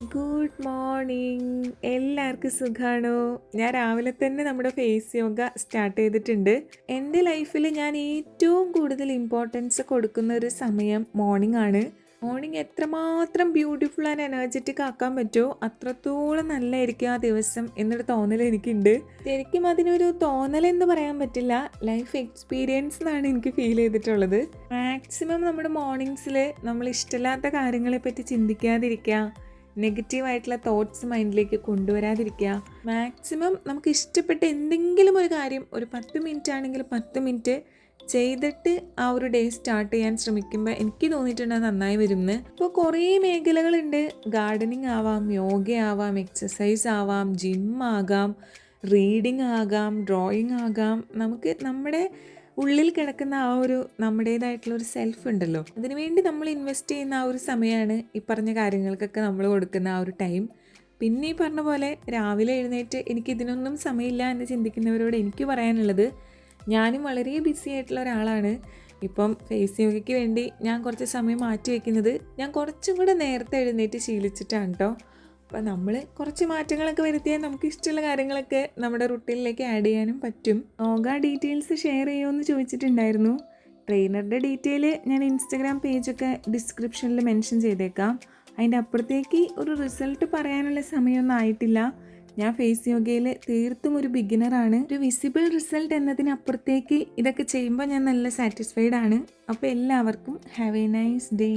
Good morning. എല്ലാവർക്കും സുഖാണോ? ഞാൻ രാവിലെ തന്നെ നമ്മുടെ ഫേസ് യോഗ സ്റ്റാർട്ട് ചെയ്തിട്ടുണ്ട്. എൻ്റെ ലൈഫിൽ ഞാൻ ഏറ്റവും കൂടുതൽ ഇമ്പോർട്ടൻസ് കൊടുക്കുന്ന ഒരു സമയം മോർണിംഗ് ആണ്. മോർണിംഗ് എത്രമാത്രം ബ്യൂട്ടിഫുൾ ആൻഡ് എനർജറ്റിക് ആക്കാൻ പറ്റുമോ അത്രത്തോളം നല്ലതായിരിക്കും ആ ദിവസം എന്നൊരു തോന്നൽ എനിക്കുണ്ട്. ശരിക്കും അതിനൊരു തോന്നലെന്ന് പറയാൻ പറ്റില്ല, ലൈഫ് എക്സ്പീരിയൻസ് എന്നാണ് എനിക്ക് ഫീൽ ചെയ്തിട്ടുള്ളത്. മാക്സിമം നമ്മുടെ മോർണിംഗ്സിൽ നമ്മൾ ഇഷ്ടമില്ലാത്ത കാര്യങ്ങളെ പറ്റി ചിന്തിക്കാതിരിക്കുക, നെഗറ്റീവായിട്ടുള്ള തോട്ട്സ് മൈൻഡിലേക്ക് കൊണ്ടുവരാതിരിക്കുക. മാക്സിമം നമുക്ക് ഇഷ്ടപ്പെട്ട എന്തെങ്കിലും ഒരു കാര്യം ഒരു 10 മിനിറ്റ് ആണെങ്കിൽ 10 മിനിറ്റ് ചെയ്തിട്ട് ആ ഒരു ഡേ സ്റ്റാർട്ട് ചെയ്യാൻ ശ്രമിക്കുമ്പോൾ എനിക്ക് തോന്നിയിട്ടുണ്ട് അത് നന്നായി വരുമെന്ന്. ഇപ്പോൾ കുറേ മേഖലകളുണ്ട്. ഗാർഡനിങ് ആവാം, യോഗ ആവാം, എക്സസൈസ് ആവാം, ജിം ആകാം, റീഡിങ് ആകാം, ഡ്രോയിങ് ആകാം. നമുക്ക് നമ്മുടെ ഉള്ളിൽ കിടക്കുന്ന ആ ഒരു നമ്മുടേതായിട്ടുള്ള ഒരു സെൽഫ് ഉണ്ടല്ലോ, അതിനുവേണ്ടി നമ്മൾ ഇൻവെസ്റ്റ് ചെയ്യുന്ന ആ ഒരു സമയമാണ് ഈ പറഞ്ഞ കാര്യങ്ങൾക്കൊക്കെ നമ്മൾ കൊടുക്കുന്ന ആ ഒരു ടൈം. പിന്നെ ഈ പറഞ്ഞ പോലെ രാവിലെ എഴുന്നേറ്റ് എനിക്ക് ഇതിനൊന്നും സമയമില്ല എന്ന് ചിന്തിക്കുന്നവരോട് എനിക്ക് പറയാനുള്ളത്, ഞാനും വളരെ ബിസി ആയിട്ടുള്ള ഒരാളാണ്. ഇപ്പം ഫേസ് യോഗയ്ക്ക് വേണ്ടി ഞാൻ കുറച്ച് സമയം മാറ്റി വയ്ക്കുന്നത് ഞാൻ കുറച്ചും കൂടെ നേരത്തെ എഴുന്നേറ്റ് ശീലിച്ചിട്ടാണ് കേട്ടോ. അപ്പം നമ്മൾ കുറച്ച് മാറ്റങ്ങളൊക്കെ വരുത്തിയാൽ നമുക്ക് ഇഷ്ടമുള്ള കാര്യങ്ങളൊക്കെ നമ്മുടെ റുട്ടീനിലേക്ക് ആഡ് ചെയ്യാനും പറ്റും. യോഗ ഡീറ്റെയിൽസ് ഷെയർ ചെയ്യുമെന്ന് ചോദിച്ചിട്ടുണ്ടായിരുന്നു. ട്രെയിനറുടെ ഡീറ്റെയിൽ ഞാൻ ഇൻസ്റ്റഗ്രാം പേജൊക്കെ ഡിസ്ക്രിപ്ഷനിൽ മെൻഷൻ ചെയ്തേക്കാം. അതിൻ്റെ അപ്പുറത്തേക്ക് ഒരു റിസൾട്ട് പറയാനുള്ള സമയമൊന്നും ആയിട്ടില്ല. ഞാൻ ഫേസ് യോഗയിൽ തീർത്തും ഒരു ബിഗിനറാണ്. ഒരു വിസിബിൾ റിസൾട്ട് എന്നതിനപ്പുറത്തേക്ക് ഇതൊക്കെ ചെയ്യുമ്പോൾ ഞാൻ നല്ല സാറ്റിസ്ഫൈഡ് ആണ്. അപ്പോൾ എല്ലാവർക്കും ഹാവ് എ നൈസ് ഡേ.